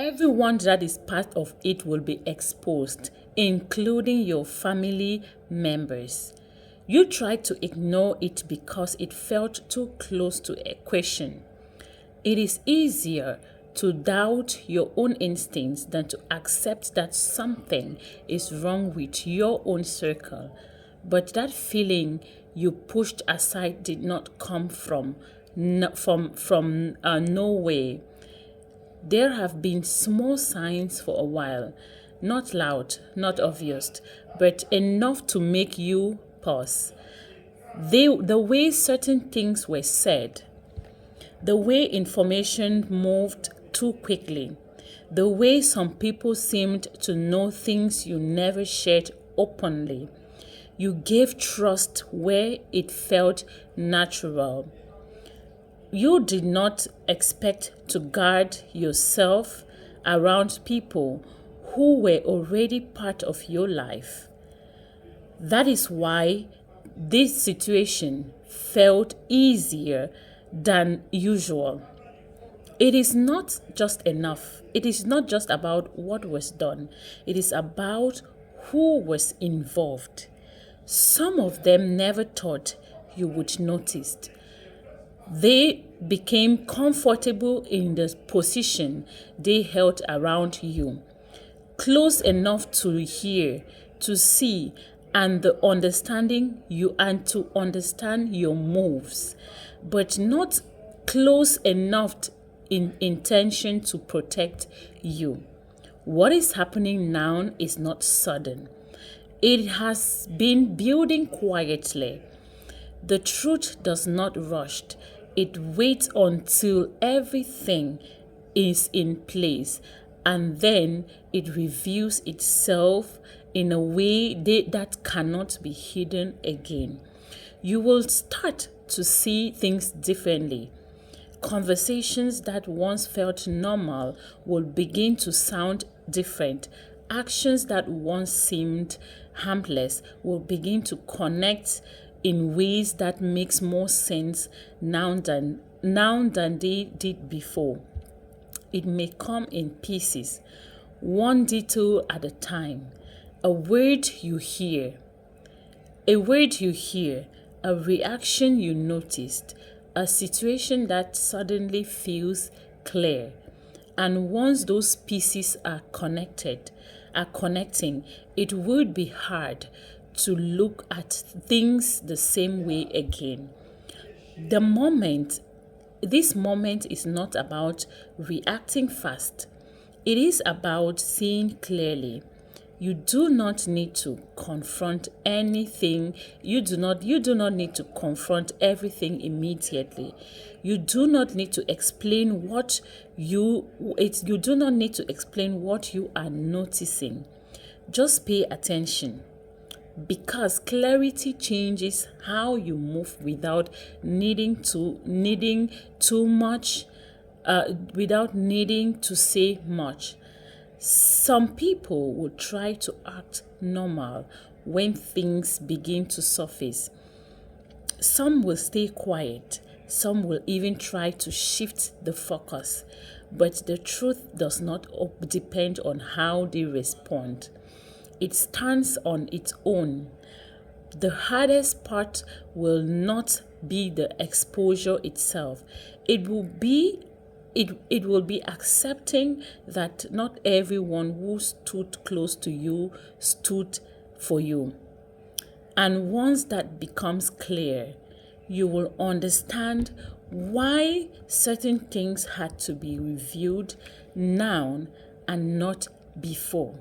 Everyone that is part of it will be exposed, including your family members. You tried to ignore it because it felt too close to a question. It is easier to doubt your own instincts than to accept that something is wrong with your own circle. But that feeling you pushed aside did not come from nowhere. There have been small signs for a while, not loud, not obvious, but enough to make you pause. The way certain things were said, the way information moved too quickly, the way some people seemed to know things you never shared openly. You gave trust where it felt natural. You did not expect to guard yourself around people who were already part of your life. That is why this situation felt easier than usual. It is not just enough. It is not just about what was done. It is about who was involved. Some of them never thought you would notice. They became comfortable in the position they held around you, close enough to hear, to see, and to understand your moves, but not close enough in intention to protect you. What is happening now is not sudden. It has been building quietly. The truth does not rush. It waits until everything is in place, and then it reveals itself in a way that cannot be hidden again. You will start to see things differently. Conversations that once felt normal will begin to sound different. Actions that once seemed harmless will begin to connect in ways that makes more sense now than they did before. It may come in pieces, one detail at a time. A word you hear, a reaction you noticed, a situation that suddenly feels clear. And once those pieces are connecting, it would be hard to look at things the same way again. This moment is not about reacting fast. It is about seeing clearly. You do not need to confront anything. You do not need to confront everything immediately. You do not need to explain you do not need to explain what you are noticing. Just pay attention. Because clarity changes how you move without needing too much, without needing to say much. Some people will try to act normal when things begin to surface. Some will stay quiet. Some will even try to shift the focus. But the truth does not depend on how they respond. It stands on its own. The hardest part will not be the exposure itself. It will be accepting that not everyone who stood close to you stood for you. And once that becomes clear, you will understand why certain things had to be revealed now and not before.